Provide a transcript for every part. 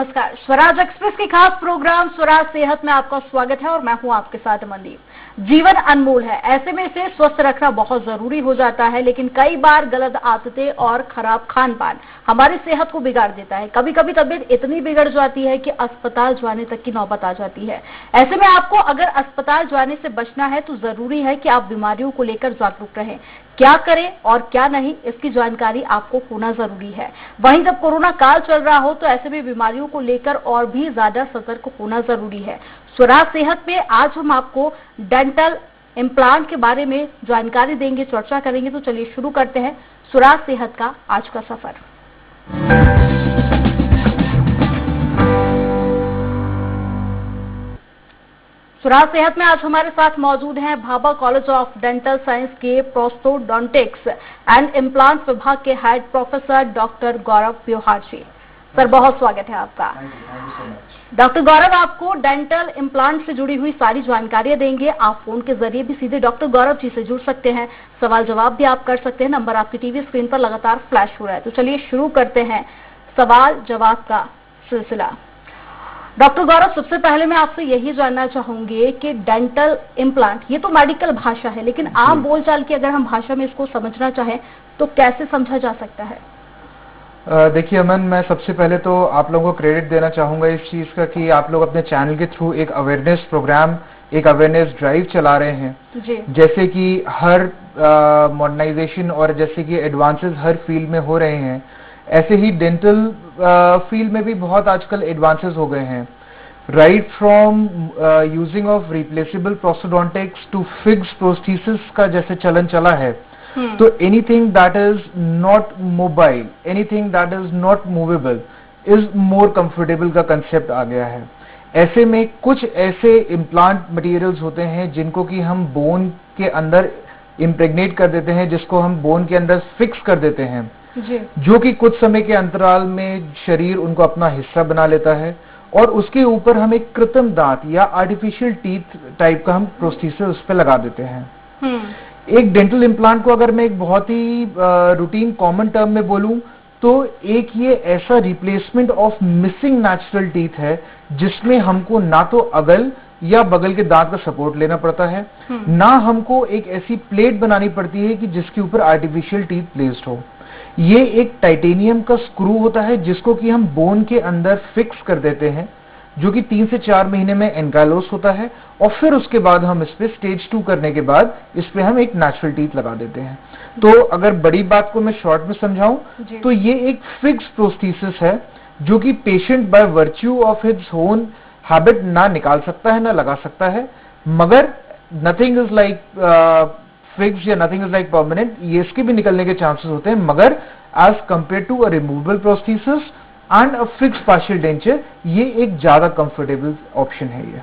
नमस्कार। स्वराज एक्सप्रेस के खास प्रोग्राम स्वराज सेहत में आपका स्वागत है और मैं हूं आपके साथ अमनदीप। जीवन अनमोल है, ऐसे में इसे स्वस्थ रखना बहुत जरूरी हो जाता है, लेकिन कई बार गलत आदतें और खराब खान पान हमारी सेहत को बिगाड़ देता है। कभी कभी तबीयत इतनी बिगड़ जाती है कि अस्पताल जाने तक की नौबत आ जाती है। ऐसे में आपको अगर अस्पताल जाने से बचना है तो जरूरी है कि आप बीमारियों को लेकर जागरूक रहें। क्या करें और क्या नहीं, इसकी जानकारी आपको होना जरूरी है। वहीं जब कोरोना काल चल रहा हो तो ऐसे में बीमारियों को लेकर और भी ज्यादा सतर्क होना जरूरी है। स्वराज सेहत में आज हम आपको डेंटल इम्प्लांट के बारे में जानकारी देंगे, चर्चा करेंगे। तो चलिए शुरू करते हैं स्वराज सेहत का आज का सफर। स्वराज सेहत में आज हमारे साथ मौजूद हैं Bhabha college of dental science के प्रोस्थोडोंटिक्स एंड इम्प्लांट विभाग के हेड प्रोफेसर डॉक्टर गौरव ब्योहार जी। सर, बहुत स्वागत है आपका। डॉक्टर गौरव आपको डेंटल इम्प्लांट से जुड़ी हुई सारी जानकारियां देंगे। आप फोन के जरिए भी सीधे डॉक्टर गौरव जी से जुड़ सकते हैं, सवाल जवाब भी आप कर सकते हैं। नंबर आपकी टीवी स्क्रीन पर लगातार फ्लैश हो रहा है। तो चलिए शुरू करते हैं सवाल जवाब का सिलसिला। डॉक्टर गौरव, सबसे पहले मैं आपसे यही जानना चाहूंगी कि डेंटल इम्प्लांट ये तो मेडिकल भाषा है, लेकिन आम बोलचाल की अगर हम भाषा में इसको समझना चाहें तो कैसे समझा जा सकता है? देखिए अमन, मैं सबसे पहले तो आप लोगों को क्रेडिट देना चाहूंगा इस चीज का कि आप लोग अपने चैनल के थ्रू एक अवेयरनेस प्रोग्राम, एक अवेयरनेस ड्राइव चला रहे हैं जी। जैसे कि हर मॉडर्नाइजेशन और जैसे कि एडवांसेस हर फील्ड में हो रहे हैं, ऐसे ही डेंटल फील्ड में भी बहुत आजकल एडवांसेस हो गए हैं। Right from using of replaceable prosthodontics to fixed prosthesis का जैसे चलन चला है, तो anything that is not mobile, anything that is not movable is more comfortable का कंसेप्ट आ गया है। ऐसे में कुछ ऐसे इम्प्लांट मटेरियल्स होते हैं जिनको कि हम बोन के अंदर इम्प्रेग्नेट कर देते हैं, जिसको हम बोन के अंदर फिक्स कर देते हैं जी। जो कि कुछ समय के अंतराल में शरीर उनको अपना हिस्सा बना लेता है और उसके ऊपर हम एक कृत्रिम दांत या आर्टिफिशियल टीथ टाइप का हम प्रोस्थेसिस उस पर लगा देते हैं। एक डेंटल इम्प्लांट को अगर मैं एक बहुत ही रूटीन कॉमन टर्म में बोलूं तो एक ये ऐसा replacement of missing natural teeth है जिसमें हमको ना तो अगल या बगल के दांत का सपोर्ट लेना पड़ता है, ना हमको एक ऐसी प्लेट बनानी पड़ती है कि जिसके ऊपर आर्टिफिशियल टीथ प्लेस्ड हो। ये एक टाइटेनियम का स्क्रू होता है जिसको कि हम बोन के अंदर फिक्स कर देते हैं, जो कि 3 से 4 महीने में एनकाइलोस होता है और फिर उसके बाद हम इस पे स्टेज 2 करने के बाद इस पे हम एक नेचुरल टीथ लगा देते हैं। तो अगर बड़ी बात को मैं शॉर्ट में समझाऊं तो ये एक फिक्स प्रोस्थेसिस है जो कि patient by virtue of his own habit ना निकाल सकता है ना लगा सकता है, मगर नथिंग इज लाइक फिक्स या नथिंग इज लाइक परमानेंट, ये इसके भी निकलने के चांसेस होते हैं, मगर as compare to a removable prosthesis and a fix partial denture ये एक ज्यादा कंफर्टेबल ऑप्शन है। ये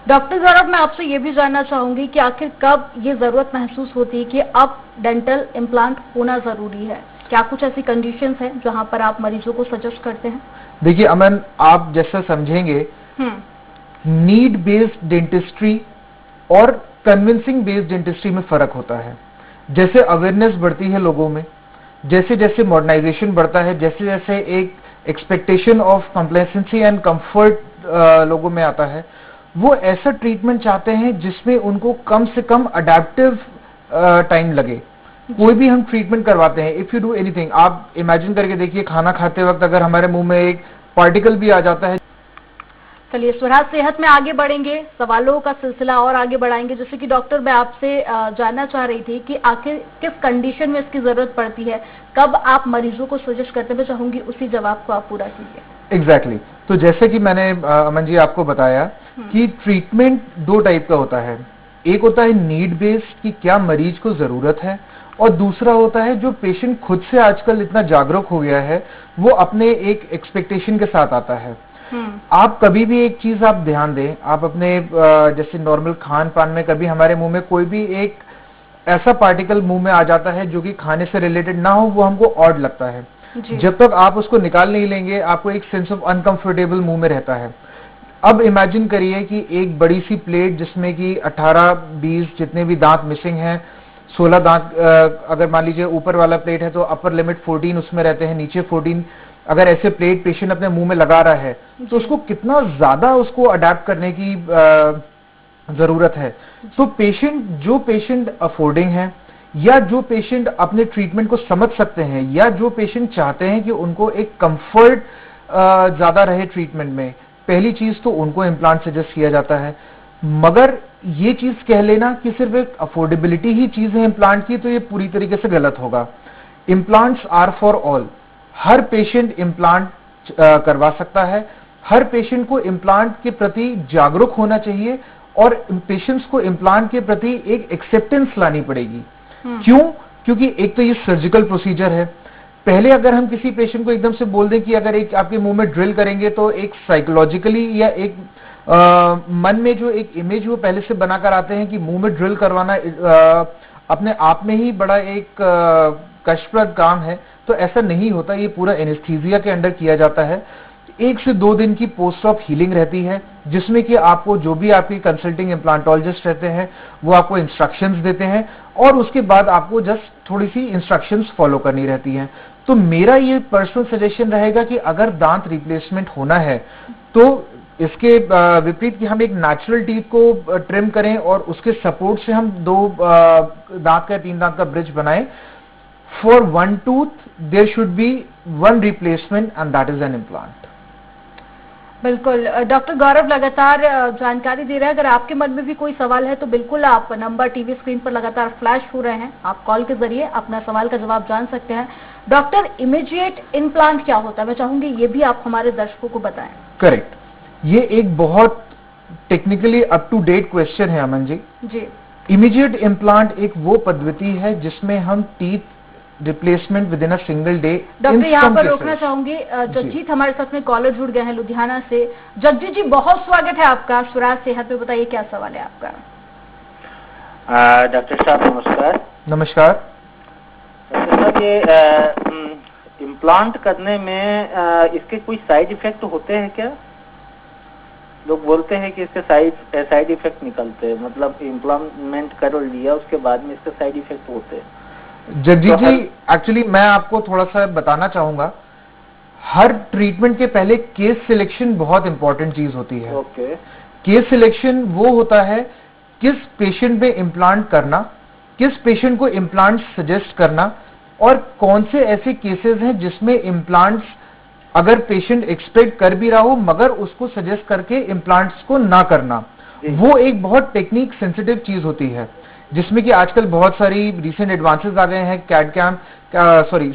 डॉक्टर गौरव, मैं आपसे ये भी जानना चाहूंगी कि आखिर कब ये जरूरत महसूस होती है कि अब डेंटल इम्प्लांट होना जरूरी है? क्या कुछ ऐसी कंडीशंस हैं जहां पर आप मरीजों को सजेस्ट करते हैं? देखिए अमन, आप जैसा समझेंगे नीड बेस्ड डेंटिस्ट्री और कन्विंसिंग बेस्ड डेंटिस्ट्री में फर्क होता है। जैसे अवेयरनेस बढ़ती है लोगों में, जैसे जैसे मॉडर्नाइजेशन बढ़ता है, जैसे जैसे एक expectation of complacency and comfort लोगों में आता है, वो ऐसा ट्रीटमेंट चाहते हैं जिसमें उनको कम से कम अडेप्टिव टाइम लगे। कोई भी हम ट्रीटमेंट करवाते हैं, इफ यू डू एनीथिंग, आप इमेजिन करके देखिए खाना खाते वक्त अगर हमारे मुंह में एक पार्टिकल भी आ जाता है। चलिए स्वराज सेहत में आगे बढ़ेंगे, सवालों का सिलसिला और आगे बढ़ाएंगे। जैसे कि डॉक्टर, मैं आपसे जानना चाह रही थी कि आखिर किस कंडीशन में इसकी जरूरत पड़ती है, कब आप मरीजों को सजेस्ट करते हैं? मैं चाहूंगी उसी जवाब को आप पूरा कीजिए। एग्जैक्टली। तो जैसे कि मैंने अमन जी आपको बताया कि ट्रीटमेंट 2 टाइप का होता है। एक होता है नीड बेस्ड कि क्या मरीज को जरूरत है, और दूसरा होता है जो पेशेंट खुद से आजकल इतना जागरूक हो गया है, वो अपने एक एक्सपेक्टेशन के साथ आता है। आप कभी भी एक चीज आप ध्यान दें, आप अपने जैसे नॉर्मल खान पान में कभी हमारे मुंह में कोई भी एक ऐसा पार्टिकल मुंह में आ जाता है जो कि खाने से रिलेटेड ना हो, वो हमको ऑड लगता है। जब तक आप उसको निकाल नहीं लेंगे आपको एक सेंस ऑफ अनकंफर्टेबल मुंह में रहता है। अब इमेजिन करिए कि एक बड़ी सी प्लेट जिसमें कि 18-20 जितने भी दांत मिसिंग हैं, 16 दांत अगर मान लीजिए ऊपर वाला प्लेट है तो अपर लिमिट 14 उसमें रहते हैं, नीचे 14 अगर ऐसे प्लेट पेशेंट अपने मुंह में लगा रहा है तो उसको कितना ज्यादा उसको अडेप्ट करने की जरूरत है। तो जो पेशेंट अफोर्डिंग है, या जो पेशेंट अपने ट्रीटमेंट को समझ सकते हैं, या जो पेशेंट चाहते हैं कि उनको एक कंफर्ट ज्यादा रहे ट्रीटमेंट में, पहली चीज तो उनको इम्प्लांट सजेस्ट किया जाता है। मगर ये चीज कह लेना कि सिर्फ एक अफोर्डेबिलिटी ही चीज है इम्प्लांट की, तो ये पूरी तरीके से गलत होगा। इम्प्लांट्स आर फॉर ऑल, हर पेशेंट इम्प्लांट करवा सकता है। हर पेशेंट को इम्प्लांट के प्रति जागरूक होना चाहिए और पेशेंट्स को इम्प्लांट के प्रति एक एक्सेप्टेंस लानी पड़ेगी। क्यों? क्योंकि एक तो ये सर्जिकल प्रोसीजर है। पहले अगर हम किसी पेशेंट को एकदम से बोल दें कि अगर एक आपके मुंह में ड्रिल करेंगे, तो एक साइकोलॉजिकली या एक मन में जो एक इमेज वो पहले से बनाकर आते हैं कि मुंह में ड्रिल करवाना अपने आप में ही बड़ा एक कष्टप्रद काम है, तो ऐसा नहीं होता। ये पूरा एनेस्थीसिया के अंडर किया जाता है। 1 से 2 दिन की पोस्ट ऑफ हीलिंग रहती है, जिसमें कि आपको जो भी आपकी कंसल्टिंग इम्प्लांटोलॉजिस्ट रहते हैं वो आपको इंस्ट्रक्शंस देते हैं, और उसके बाद आपको जस्ट थोड़ी सी इंस्ट्रक्शंस फॉलो करनी रहती हैं। तो मेरा ये पर्सनल सजेशन रहेगा कि अगर दांत रिप्लेसमेंट होना है तो इसके विपरीत कि हम एक नेचुरल टीथ को ट्रिम करें और उसके सपोर्ट से हम 2 दांत का 3 दांत का ब्रिज बनाएं। For 1 tooth there should be 1 replacement and that is an implant. बिल्कुल डॉक्टर गौरव लगातार जानकारी दे रहे हैं। अगर आपके मन में भी कोई सवाल है तो बिल्कुल आप नंबर टीवी स्क्रीन पर लगातार फ्लैश हो रहे हैं, आप कॉल के जरिए अपना सवाल का जवाब जान सकते हैं। डॉक्टर, इमीडिएट इम्प्लांट क्या होता है, मैं चाहूंगी ये भी आप हमारे दर्शकों को बताएं। करेक्ट, ये एक बहुत technically up to date question है अमन जी। इमीडिएट इम्प्लांट एक वो पद्धति है जिसमें हम teeth replacement with in a single day. Doctor यहाँ पर रोकना चाहूंगी, जगजीत हमारे साथ में कॉलर जुड़ गए हैं लुधियाना से। जगजीत जी, बहुत स्वागत है आपका स्वराज सेहत में। बताइए क्या सवाल है आपका। डॉक्टर साहब नमस्कार। नमस्कार डॉक्टर साहब, ये इम्प्लांट करने में इसके कोई साइड इफेक्ट होते हैं क्या? लोग बोलते हैं कि इसके साइड इफेक्ट निकलते हैं, मतलब इम्प्लांटमेंट कर लिया उसके बाद में इसके साइड इफेक्ट होते हैं। जगजीत जी, एक्चुअली मैं आपको थोड़ा सा बताना चाहूंगा, हर ट्रीटमेंट के पहले केस सिलेक्शन बहुत इंपॉर्टेंट चीज होती है। ओके। केस सिलेक्शन वो होता है किस पेशेंट में इम्प्लांट करना, किस पेशेंट को इम्प्लांट सजेस्ट करना, और कौन से ऐसे केसेस हैं जिसमें इम्प्लांट्स अगर पेशेंट एक्सपेक्ट कर भी रहा हो मगर उसको सजेस्ट करके इम्प्लांट्स को ना करना। वो एक बहुत टेक्निक सेंसिटिव चीज होती है, जिसमें कि आजकल बहुत सारी रिसेंट एडवांसेस आ गए हैं।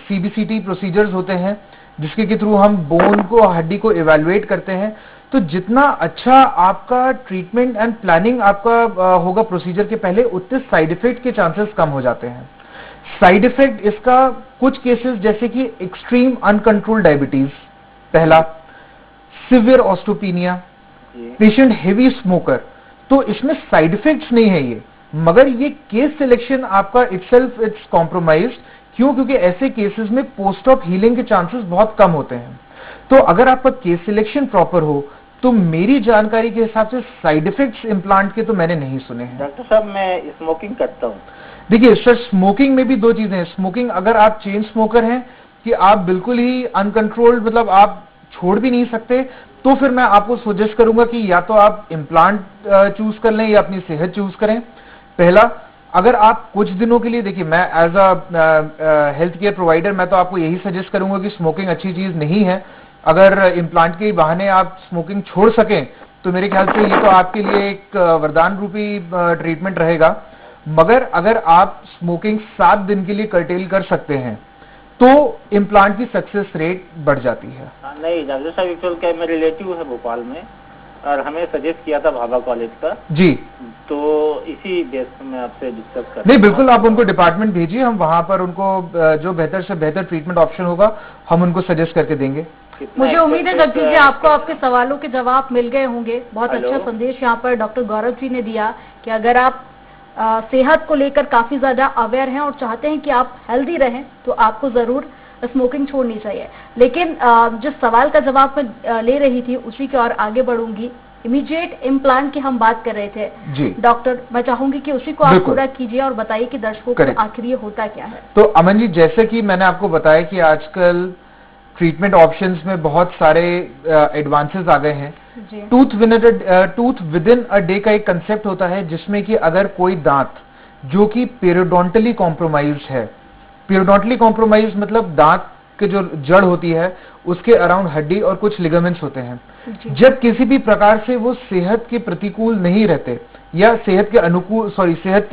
CBCT प्रोसीजर्स होते हैं जिसके के थ्रू हम बोन को, हड्डी को इवैल्यूएट करते हैं। तो जितना अच्छा आपका ट्रीटमेंट एंड प्लानिंग आपका होगा प्रोसीजर के पहले, उतने साइड इफेक्ट के चांसेस कम हो जाते हैं। साइड इफेक्ट इसका कुछ केसेस जैसे कि एक्सट्रीम अनकंट्रोल्ड डायबिटीज, पहला, severe osteopenia, patient heavy smoker, तो इसमें साइड इफेक्ट्स नहीं है ये, मगर ये केस सिलेक्शन आपका इटसेल्फ इट्स कॉम्प्रोमाइज्ड। क्यों? क्योंकि ऐसे केसेस में पोस्ट ऑफ हीलिंग के चांसेस बहुत कम होते हैं। तो अगर आपका केस सिलेक्शन प्रॉपर हो तो मेरी जानकारी के हिसाब से साइड इफेक्ट्स इम्प्लांट के तो मैंने नहीं सुने हैं। डॉक्टर साहब, मैं स्मोकिंग करता हूँ। देखिए सर, स्मोकिंग में भी 2 चीजें हैं। स्मोकिंग, अगर आप चेन स्मोकर हैं कि आप बिल्कुल ही अनकंट्रोल्ड, मतलब आप छोड़ भी नहीं सकते, तो फिर मैं आपको सजेस्ट करूंगा कि या तो आप इम्प्लांट चूज कर लें या अपनी सेहत चूज करें। पहला, अगर आप कुछ दिनों के लिए, देखिए मैं as a health care provider मैं तो आपको यही सजेस्ट करूंगा कि स्मोकिंग अच्छी चीज नहीं है। अगर इम्प्लांट के बहाने आप स्मोकिंग छोड़ सकें तो मेरे ख्याल से ये तो आपके लिए एक वरदान रूपी ट्रीटमेंट रहेगा। मगर अगर आप स्मोकिंग 7 दिन के लिए कर्टेल कर सकते हैं तो इम्प्लांट की सक्सेस रेट बढ़ जाती है। नहीं डॉक्टर साहब, एक्चुअल क्या, मेरे रिलेटिव है भोपाल में और हमें सजेस्ट किया था भाभा कॉलेज का जी, तो इसी बेस में आपसे डिस्कस कर। नहीं बिल्कुल, आप उनको डिपार्टमेंट भेजिए, हम वहां पर उनको जो बेहतर से बेहतर ट्रीटमेंट ऑप्शन होगा हम उनको सजेस्ट करके देंगे। मुझे उम्मीद है जगजीत जी आपको आपके सवालों के जवाब मिल गए होंगे। बहुत अच्छा संदेश यहाँ पर डॉक्टर गौरव जी ने दिया कि अगर आप सेहत को लेकर काफी ज्यादा अवेयर हैं और चाहते हैं कि आप हेल्दी रहें तो आपको जरूर स्मोकिंग छोड़नी चाहिए। लेकिन जिस सवाल का जवाब मैं ले रही थी उसी की ओर आगे बढ़ूंगी। इमीडिएट इम्प्लांट की हम बात कर रहे थे जी डॉक्टर, मैं चाहूंगी कि उसी को आप पूरा कीजिए और बताइए कि दर्शकों को आखिर ये होता क्या है। तो अमन जी, जैसे कि मैंने आपको बताया कि आजकल ट्रीटमेंट ऑप्शंस में बहुत सारे एडवांसेस आ गए हैं। जी। Tooth within a day का एक कंसेप्ट होता है जिसमें कि अगर कोई दांत जो कि पेरियोडोंटली कॉम्प्रोमाइज्ड है, पेरियोडोंटली कॉम्प्रोमाइज मतलब दांत के जो जड़ होती है उसके अराउंड हड्डी और कुछ लिगामेंट्स होते हैं, जब किसी भी प्रकार से वो सेहत के प्रतिकूल नहीं रहते या सेहत के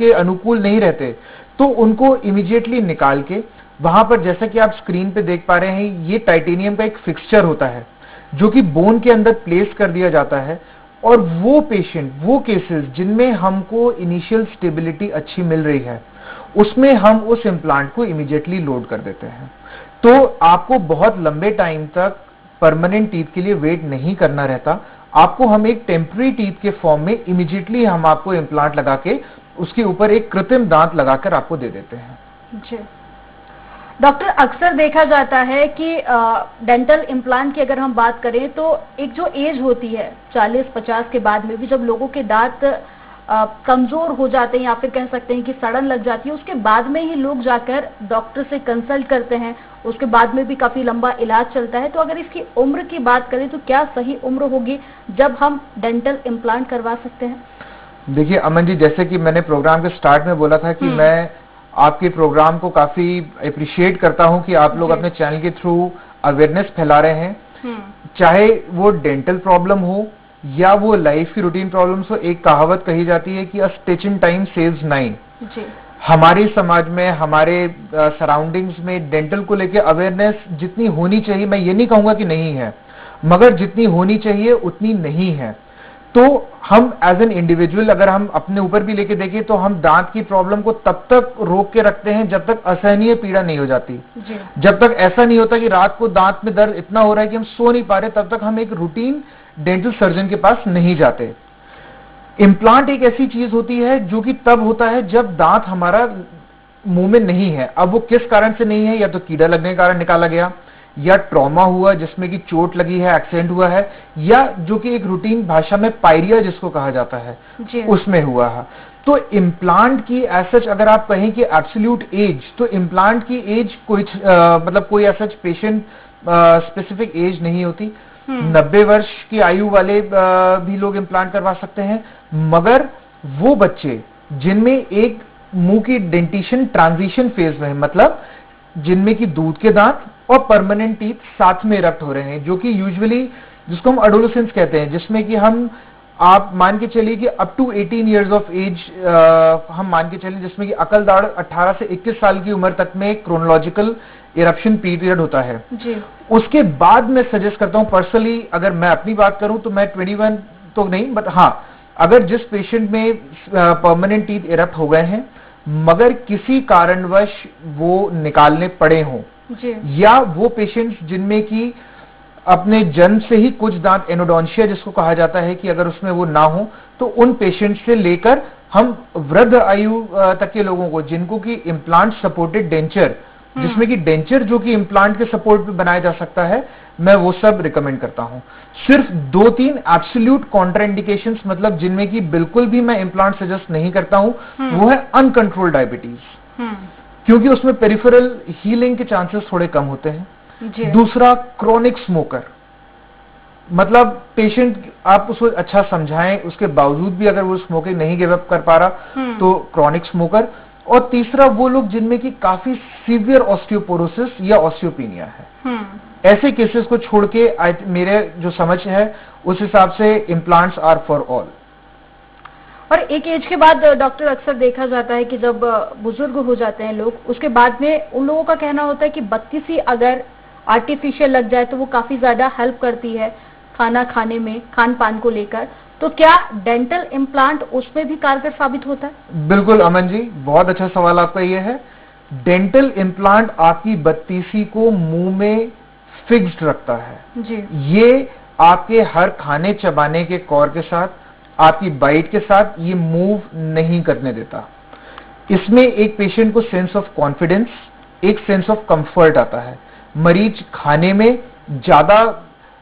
अनुकूल नहीं रहते, तो उनको इमीडिएटली निकाल के वहां पर, जैसा कि आप स्क्रीन पे देख पा रहे हैं, ये टाइटेनियम का एक फिक्सचर होता है जो कि बोन के अंदर प्लेस कर दिया जाता है। और वो पेशेंट, वो केसेस जिनमें हमको इनिशियल स्टेबिलिटी अच्छी मिल रही है, उसमें हम उस इम्प्लांट को इमीडिएटली लोड कर देते हैं। तो आपको बहुत लंबे टाइम तक परमानेंट टीथ के लिए वेट नहीं करना रहता, आपको हम एक टेम्पररी टीथ के फॉर्म में इमीडिएटली हम आपको इम्प्लांट लगा के उसके ऊपर एक कृत्रिम दांत लगाकर आपको दे देते हैं। जी डॉक्टर, अक्सर देखा जाता है कि डेंटल इम्प्लांट की अगर हम बात करें तो एक जो एज होती है 40-50 के बाद में भी जब लोगों के दांत कमजोर हो जाते हैं या फिर कह सकते हैं कि सड़न लग जाती है, उसके बाद में ही लोग जाकर डॉक्टर से कंसल्ट करते हैं, उसके बाद में भी काफी लंबा इलाज चलता है। तो अगर इसकी उम्र की बात करें तो क्या सही उम्र होगी जब हम डेंटल इम्प्लांट करवा सकते हैं? देखिए अमन जी, जैसे कि मैंने प्रोग्राम के स्टार्ट में बोला था कि मैं आपके प्रोग्राम को काफी अप्रिशिएट करता हूं कि आप लोग अपने चैनल के थ्रू अवेयरनेस फैला रहे हैं, चाहे वो डेंटल प्रॉब्लम हो या वो लाइफ की रूटीन प्रॉब्लम्स हो। एक कहावत कही जाती है कि अ स्टिच इन टाइम सेव्स 9। हमारे समाज में, हमारे सराउंडिंग्स में डेंटल को लेकर अवेयरनेस जितनी होनी चाहिए, मैं ये नहीं कहूंगा कि नहीं है, मगर जितनी होनी चाहिए उतनी नहीं है। तो हम एज एन इंडिविजुअल अगर हम अपने ऊपर भी लेके देखें तो हम दांत की प्रॉब्लम को तब तक रोक के रखते हैं जब तक असहनीय पीड़ा नहीं हो जाती। जब तक ऐसा नहीं होता कि रात को दांत में दर्द इतना हो रहा है कि हम सो नहीं पा रहे, तब तक हम एक रूटीन डेंटल सर्जन के पास नहीं जाते। इम्प्लांट एक ऐसी चीज होती है जो कि तब होता है जब दांत हमारा मुंह में नहीं है। अब वो किस कारण से नहीं है, या तो कीड़ा लगने के कारण निकाला गया, या ट्रॉमा हुआ जिसमें कि चोट लगी है, एक्सीडेंट हुआ है, या जो कि एक रूटीन भाषा में पायरिया जिसको कहा जाता है उसमें हुआ है। तो इम्प्लांट की एज अगर आप कहें कि एब्सोल्यूट एज, तो इम्प्लांट की एज कोई मतलब कोई ऐसा पेशेंट स्पेसिफिक एज नहीं होती। 90 वर्ष की आयु वाले भी लोग इम्प्लांट करवा सकते हैं, मगर वो बच्चे जिनमें एक मुंह की डेंटिशन ट्रांजिशन फेज में है, मतलब जिनमें की दूध के दांत और परमानेंट टीथ साथ में इरप्ट हो रहे हैं, जो कि यूजुअली जिसको हम एडोलेसेंस कहते हैं, जिसमें कि हम आप मान के चलिए कि up to 18 years of age हम मान के चलिए, जिसमें कि अकल दाढ़ 18 से 21 साल की उम्र तक में क्रोनोलॉजिकल इरप्शन पीरियड होता है जी। उसके बाद मैं सजेस्ट करता हूं पर्सनली, अगर मैं अपनी बात करूं तो मैं 21 तो नहीं, बट हाँ, अगर जिस पेशेंट में परमानेंट टीथ इरप्ट हो गए हैं मगर किसी कारणवश वो निकालने पड़े हों, या वो पेशेंट्स जिनमें की अपने जन्म से ही कुछ दांत एनोडोंशिया जिसको कहा जाता है कि अगर उसमें वो ना हो, तो उन पेशेंट से लेकर हम वृद्ध आयु तक के लोगों को जिनको कि इम्प्लांट सपोर्टेड डेंचर, जिसमें कि डेंचर जो कि इम्प्लांट के सपोर्ट पे बनाया जा सकता है, मैं वो सब रिकमेंड करता हूं। सिर्फ 2-3 एब्सोल्यूट कॉन्ट्राइंडिकेशंस, मतलब जिनमें कि बिल्कुल भी मैं इम्प्लांट सजेस्ट नहीं करता हूं, वो है अनकंट्रोल्ड डायबिटीज, क्योंकि उसमें पेरिफेरल हीलिंग के चांसेस थोड़े कम होते हैं। दूसरा, क्रोनिक स्मोकर, मतलब पेशेंट आप उसको अच्छा समझाएं, उसके बावजूद भी अगर वो स्मोकिंग नहीं गिव अप कर पा रहा, तो क्रोनिक स्मोकर। और तीसरा, वो लोग जिनमें की काफी सीवियर ऑस्टियोपोरोसिस या ऑस्टियोपिनिया है, ऐसे केसेस को छोड़ के मेरे जो समझ है उस हिसाब से इम्प्लांट्स आर फॉर ऑल। और एक एज के बाद डॉक्टर, अक्सर देखा जाता है कि जब बुजुर्ग हो जाते हैं लोग, उसके बाद में उन लोगों का कहना होता है कि बत्तीसी अगर आर्टिफिशियल लग जाए तो वो काफी ज्यादा हेल्प करती है खाना खाने में, खान पान को लेकर। तो क्या डेंटल इम्प्लांट उसमें भी कारगर साबित होता है? बिल्कुल अमन जी, बहुत अच्छा सवाल आपका ये है। डेंटल इम्प्लांट आपकी बत्तीसी को मुंह में फिक्स्ड रखता है जी। ये आपके हर खाने चबाने के कौर के साथ, आपकी बाइट के साथ ये मूव नहीं करने देता। इसमें एक पेशेंट को सेंस ऑफ कॉन्फिडेंस, एक सेंस ऑफ कंफर्ट आता है। मरीज खाने में ज्यादा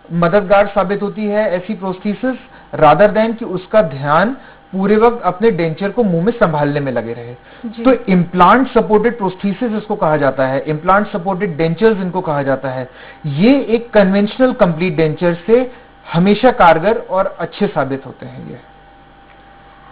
मददगार साबित होती है ऐसी प्रोस्थेसिस, रादर देन कि उसका ध्यान पूरे वक्त अपने डेंचर को मुंह में संभालने में लगे रहे। जी। तो इम्प्लांट सपोर्टेड प्रोस्थेसिस इसको कहा जाता है, इम्प्लांट सपोर्टेड डेंचर्स इनको कहा जाता है। ये एक कन्वेंशनल कंप्लीट डेंचर से हमेशा कारगर और अच्छे साबित होते हैं ये।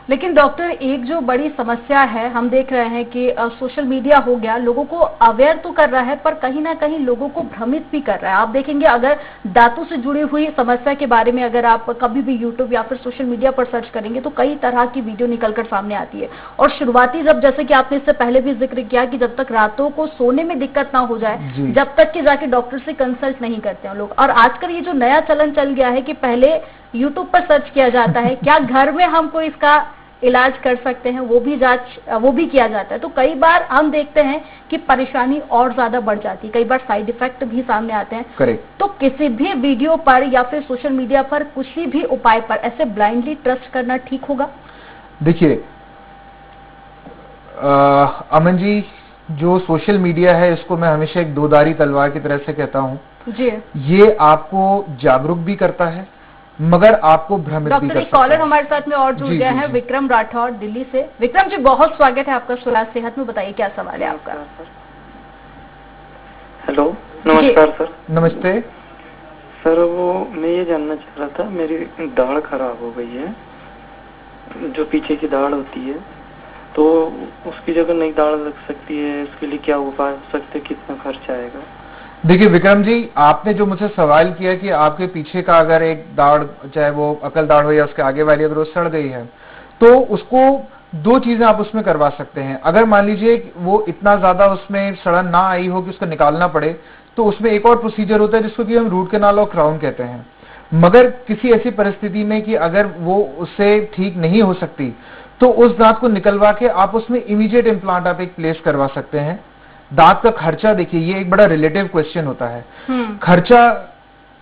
लेकिन डॉक्टर, एक जो बड़ी समस्या है, हम देख रहे हैं कि सोशल मीडिया हो गया, लोगों को अवेयर तो कर रहा है पर कहीं ना कहीं लोगों को भ्रमित भी कर रहा है। आप देखेंगे, अगर दांतों से जुड़ी हुई समस्या के बारे में अगर आप कभी भी यूट्यूब या फिर सोशल मीडिया पर सर्च करेंगे तो कई तरह की वीडियो निकलकर सामने आती है। और शुरुआती जैसे कि आपने इससे पहले भी जिक्र किया कि जब तक रातों को सोने में दिक्कत ना हो जाए, जब तक कि जाके डॉक्टर से कंसल्ट नहीं करते हैं लोग। और आजकल ये जो नया चलन चल गया है कि पहले यूट्यूब पर सर्च किया जाता है, क्या घर में हमको इसका इलाज कर सकते हैं, वो भी किया जाता है। तो कई बार हम देखते हैं कि परेशानी और ज्यादा बढ़ जाती है, कई बार साइड इफेक्ट भी सामने आते हैं। करेक्ट। तो किसी भी वीडियो पर या फिर सोशल मीडिया पर किसी भी उपाय पर ऐसे ब्लाइंडली ट्रस्ट करना ठीक होगा? देखिए अमन जी, जो सोशल मीडिया है इसको मैं हमेशा एक दोधारी तलवार की तरह से कहता हूं जी। ये आपको जागरूक भी करता है मगर आपको भ्रमित भी कर सकता है। डॉक्टर, एक कॉलर हमारे साथ में और जुड़ गया है, विक्रम राठौर दिल्ली से। विक्रम जी, बहुत स्वागत है आपका स्वराज सेहत में। बताइए क्या सवाल है आपका? हेलो, नमस्कार सर। नमस्ते सर, वो मैं ये जानना चाह रहा था, मेरी दाढ़ खराब हो गई है, जो पीछे की दाढ़ होती है, तो उसकी जगह नई दाढ़ लग सकती है, उसके लिए क्या उपाय हो सकते, कितना खर्च आएगा? देखिए विक्रम जी, आपने जो मुझसे सवाल किया कि आपके पीछे का अगर एक दाढ़, चाहे वो अकल दाढ़ हो या उसके आगे वाली, अगर वो सड़ गई है तो उसको दो चीजें आप उसमें करवा सकते हैं। अगर मान लीजिए वो इतना ज्यादा उसमें सड़न ना आई हो कि उसको निकालना पड़े, तो उसमें एक और प्रोसीजर होता है जिसको कि हम रूट कैनाल और क्राउन कहते हैं। मगर किसी ऐसी परिस्थिति में कि अगर वो उससे ठीक नहीं हो सकती तो उस दांत को निकलवा के आप उसमें इमीडिएट इम्प्लांट आप एक प्लेस करवा सकते हैं। दांत का खर्चा, देखिए ये एक बड़ा रिलेटिव क्वेश्चन होता है। खर्चा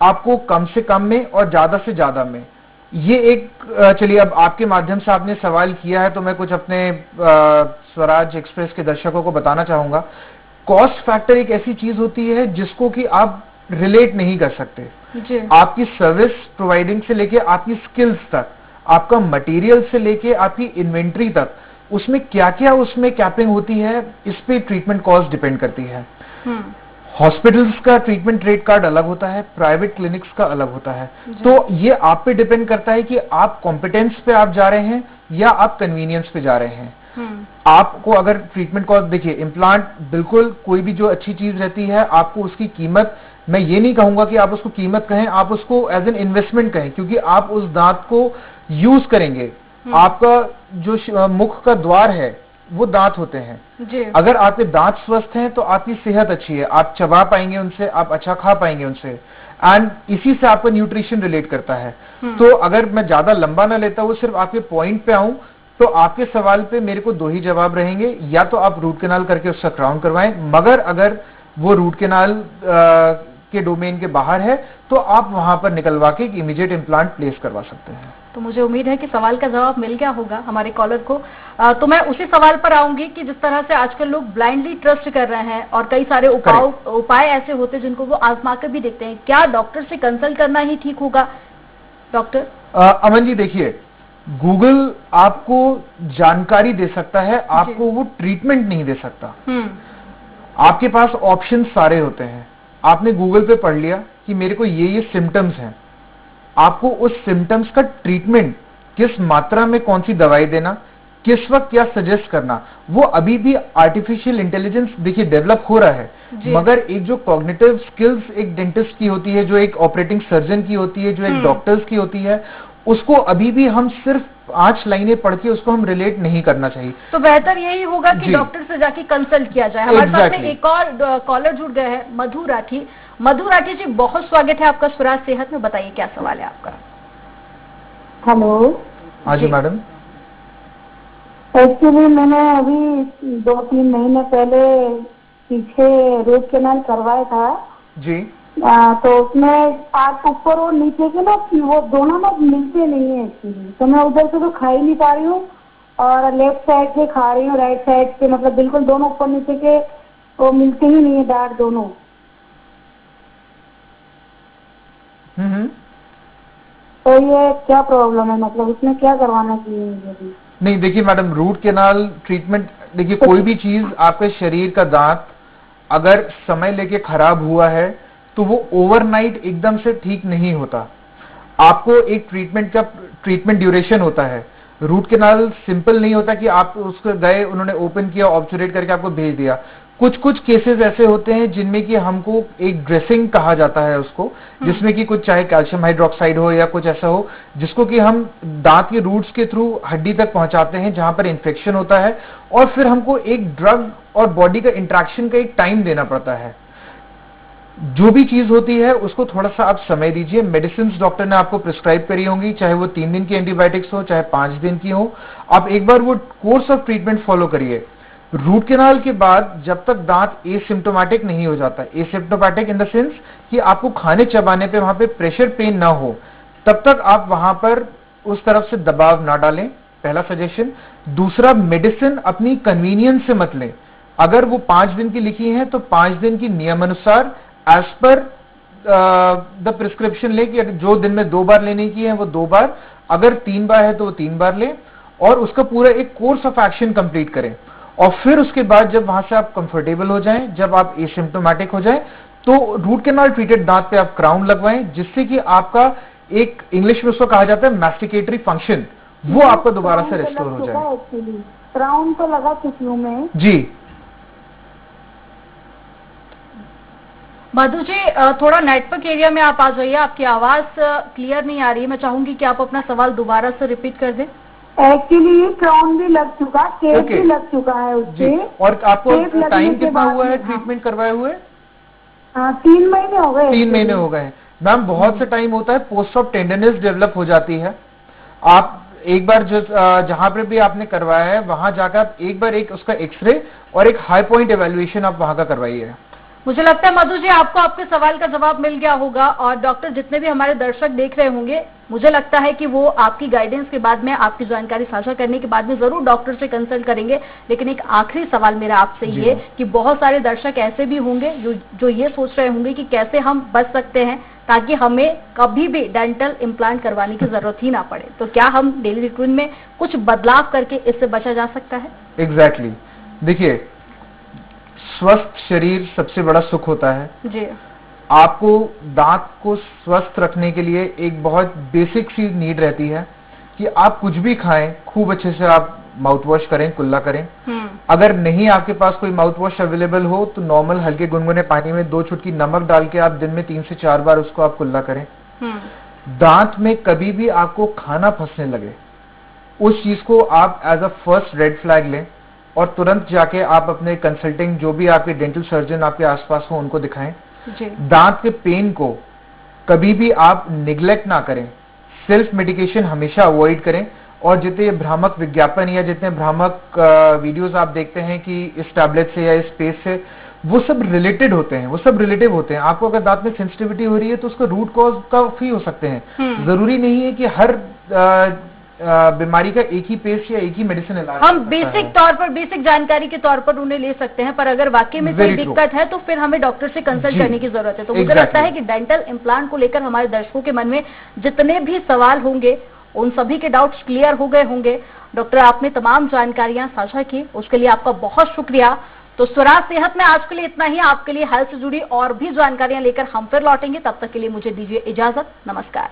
आपको कम से कम में और ज्यादा से ज्यादा में, ये एक चलिए अब आपके माध्यम से आपने सवाल किया है तो मैं कुछ अपने स्वराज एक्सप्रेस के दर्शकों को बताना चाहूंगा। कॉस्ट फैक्टर एक ऐसी चीज होती है जिसको कि आप रिलेट नहीं कर सकते जी। आपकी सर्विस प्रोवाइडिंग से लेके आपकी स्किल्स तक, आपका मटेरियल से लेके आपकी इन्वेंट्री तक, उसमें क्या क्या उसमें कैपिंग होती है, इस पे ट्रीटमेंट कॉस्ट डिपेंड करती है। हॉस्पिटल्स का ट्रीटमेंट रेट कार्ड अलग होता है, प्राइवेट क्लिनिक्स का अलग होता है। तो ये आप पे डिपेंड करता है कि आप कॉम्पिटेंस पे आप जा रहे हैं या आप कन्वीनियंस पे जा रहे हैं। आपको अगर ट्रीटमेंट कॉस्ट, देखिए इम्प्लांट बिल्कुल कोई भी जो अच्छी चीज रहती है आपको उसकी कीमत, मैं ये नहीं कहूंगा कि आप उसको कीमत कहें, आप उसको एज एन इन्वेस्टमेंट कहें, क्योंकि आप उस दांत को यूज करेंगे। आपका जो मुख का द्वार है वो दांत होते हैं जी। अगर आपके दांत स्वस्थ हैं तो आपकी सेहत अच्छी है, आप चबा पाएंगे उनसे, आप अच्छा खा पाएंगे उनसे, एंड इसी से आपका न्यूट्रिशन रिलेट करता है। तो अगर मैं ज्यादा लंबा ना लेता हूं, सिर्फ आपके पॉइंट पे आऊं, तो आपके सवाल पे मेरे को दो ही जवाब रहेंगे, या तो आप रूट कैनाल करके उसका क्राउन करवाएं, मगर अगर वो रूट कैनाल के डोमेन के बाहर है तो आप वहां पर निकलवा के इमीडिएट इम्प्लांट प्लेस करवा सकते हैं। तो मुझे उम्मीद है कि सवाल का जवाब मिल गया होगा हमारे कॉलर को। तो मैं उसी सवाल पर आऊंगी कि जिस तरह से आजकल लोग ब्लाइंडली ट्रस्ट कर रहे हैं और कई सारे उपाय ऐसे होते हैं जिनको वो आजमा कर भी देखते हैं, क्या डॉक्टर से कंसल्ट करना ही ठीक होगा डॉक्टर? अमन जी, देखिए गूगल आपको जानकारी दे सकता है, आपको वो ट्रीटमेंट नहीं दे सकता। आपके पास ऑप्शन सारे होते हैं। आपने गूगल पे पढ़ लिया कि मेरे को ये सिम्टम्स हैं, आपको उस सिम्टम्स का ट्रीटमेंट, किस मात्रा में कौन सी दवाई देना, किस वक्त क्या सजेस्ट करना, वो अभी भी आर्टिफिशियल इंटेलिजेंस देखिए डेवलप हो रहा है। मगर एक जो कॉग्निटिव स्किल्स एक डेंटिस्ट की होती है, जो एक ऑपरेटिंग सर्जन की होती है, जो एक डॉक्टर्स की होती है, उसको अभी भी हम सिर्फ 5 लाइनें पढ़ के उसको हम रिलेट नहीं करना चाहिए। तो बेहतर यही होगा कि डॉक्टर से जाके कंसल्ट किया जाए। हमारे साथ में एक और कॉलर जुड़ गए हैं, मधु राठी। मधु राठी जी, बहुत स्वागत है आपका स्वराज सेहत में। बताइए क्या सवाल है आपका? हेलो। हाँ जी मैडम। एक्चुअली मैंने अभी 2-3 महीने पहले पीछे रूट कैनाल करवाया था जी। तो उसमें आग ऊपर और नीचे के ना वो दोनों ना मिलते नहीं है एक्चुअली, तो मैं उधर से तो खा ही नहीं पा रही हूँ और लेफ्ट साइड से खा रही हूँ, राइट साइड से, मतलब बिल्कुल दोनों ऊपर नीचे के वो मिलते ही नहीं है दांत दोनों। तो ये क्या प्रॉब्लम है, मतलब उसमें क्या करवाना चाहिए मुझे भी? नहीं देखिए मैडम, रूट कैनाल ट्रीटमेंट, देखिए कोई भी चीज आपके शरीर का दांत अगर समय लेके खराब हुआ है तो वो ओवरनाइट एकदम से ठीक नहीं होता। आपको एक ट्रीटमेंट ड्यूरेशन होता है। रूट कैनाल सिंपल नहीं होता कि आप उसको गए, उन्होंने ओपन किया, ऑब्चुरेट करके आपको भेज दिया। कुछ कुछ केसेस ऐसे होते हैं जिनमें कि हमको एक ड्रेसिंग कहा जाता है उसको, जिसमें कि कुछ चाहे कैल्शियम हाइड्रोक्साइड हो या कुछ ऐसा हो, जिसको कि हम दांत के रूट्स के थ्रू हड्डी तक पहुंचाते हैं जहां पर इन्फेक्शन होता है, और फिर हमको एक ड्रग और बॉडी का इंटरेक्शन का एक टाइम देना पड़ता है। जो भी चीज होती है उसको थोड़ा सा आप समय दीजिए। मेडिसिन डॉक्टर ने आपको प्रिस्क्राइब करी होंगी, चाहे वो 3 दिन की एंटीबायोटिक्स हो चाहे 5 दिन की हो, आप एक बार वो कोर्स ऑफ ट्रीटमेंट फॉलो करिए। रूट कैनाल के बाद जब तक दांत एसिम्प्टोमेटिक नहीं हो जाता, एसिम्प्टोमेटिक इन द सेंस कि आपको खाने चबाने पे वहां पे प्रेशर पेन ना हो, तब तक आप वहां पर उस तरफ से दबाव ना डालें, पहला सजेशन। दूसरा, मेडिसिन अपनी कन्वीनियंस से मत लें। अगर वो 5 दिन की लिखी है तो 5 दिन की नियमानुसार एज पर द प्रिस्क्रिप्शन लें कि जो दिन में 2 बार लेने की है वो 2 बार, अगर 3 बार है तो वो 3 बार लें, और उसका पूरा एक कोर्स ऑफ एक्शन कंप्लीट करें। और फिर उसके बाद जब वहां से आप कंफर्टेबल हो जाएं, जब आप एसिम्प्टोमेटिक हो जाएं, तो रूट कैनाल ट्रीटेड दांत पे आप क्राउन लगवाएं, जिससे कि आपका एक, इंग्लिश में उसको कहा जाता है मैस्टिकेटरी फंक्शन, वो आपका दोबारा से रेस्टोर हो जाए। क्राउन तो लगा चुकी हूँ मैं जी। मधु जी, थोड़ा नेटवर्क एरिया में आप आ जाइए, आपकी आवाज क्लियर नहीं आ रही है। मैं चाहूंगी कि आप अपना सवाल दोबारा से रिपीट कर दें। एक्चुअली क्राउन भी लग चुका, केस भी लग चुका है उससे। और आपको टाइम कितना हुआ है ट्रीटमेंट करवाए हुए? 3 महीने हो गए। 3 महीने हो गए। मैम बहुत से टाइम होता है पोस्ट ऑफ टेंडरनेस डेवलप हो जाती है। आप एक बार जहां पर भी आपने करवाया है वहां जाकर आप एक बार उसका एक्सरे और एक हाई पॉइंट एवेल्युएशन आप वहां का करवाइए। मुझे लगता है मधु जी आपको आपके सवाल का जवाब मिल गया होगा, और डॉक्टर जितने भी हमारे दर्शक देख रहे होंगे, मुझे लगता है कि वो आपकी गाइडेंस के बाद में, आपकी जानकारी साझा करने के बाद में जरूर डॉक्टर से कंसल्ट करेंगे। लेकिन एक आखिरी सवाल मेरा आपसे ये कि बहुत सारे दर्शक ऐसे भी होंगे जो ये सोच रहे होंगे कि कैसे हम बच सकते हैं ताकि हमें कभी भी डेंटल इम्प्लांट करवाने की जरूरत ही ना पड़े। तो क्या हम डेली रूटीन में कुछ बदलाव करके इससे बचा जा सकता है? एग्जैक्टली। देखिए, स्वस्थ शरीर सबसे बड़ा सुख होता है जी। आपको दांत को स्वस्थ रखने के लिए एक बहुत बेसिक सी नीड रहती है कि आप कुछ भी खाएं, खूब अच्छे से आप माउथ वॉश करें, कुल्ला करें। अगर नहीं आपके पास कोई माउथ वॉश अवेलेबल हो तो नॉर्मल हल्के गुनगुने पानी में 2 चुटकी नमक डाल के आप दिन में 3 से 4 बार उसको आप कुल्ला करें। दांत में कभी भी आपको खाना फंसने लगे, उस चीज को आप as a first red flag लें और तुरंत जाके आप अपने कंसल्टिंग जो भी आपके डेंटल सर्जन आपके आसपास हो उनको दिखाएं। दांत के पेन को कभी भी आप निग्लेक्ट ना करें, सेल्फ मेडिकेशन हमेशा अवॉइड करें। और जितने भ्रामक विज्ञापन या जितने भ्रामक वीडियोस आप देखते हैं कि इस टैबलेट से या इस पेस्ट से, वो सब रिलेटेड होते हैं, वो सब रिलेटिव होते हैं। आपको अगर दांत में सेंसिटिविटी हो रही है तो उसका रूट कॉज काफी हो सकते हैं। जरूरी नहीं है कि हर बीमारी का एक ही पेस्ट या एक ही मेडिसिन इलाज हम बेसिक तौर पर, बेसिक जानकारी के तौर पर उन्हें ले सकते हैं, पर अगर वाकई में कोई दिक्कत है तो फिर हमें डॉक्टर से कंसल्ट करने की जरूरत है। तो मुझे लगता है कि डेंटल इम्प्लांट को लेकर हमारे दर्शकों के मन में जितने भी सवाल होंगे उन सभी के डाउट्स क्लियर हो गए होंगे। डॉक्टर, आपने तमाम जानकारियां साझा की, उसके लिए आपका बहुत शुक्रिया। तो स्वराज सेहत में आज के लिए इतना ही। आपके लिए हेल्थ से जुड़ी और भी जानकारियां लेकर हम फिर लौटेंगे। तब तक के लिए मुझे दीजिए इजाजत। नमस्कार।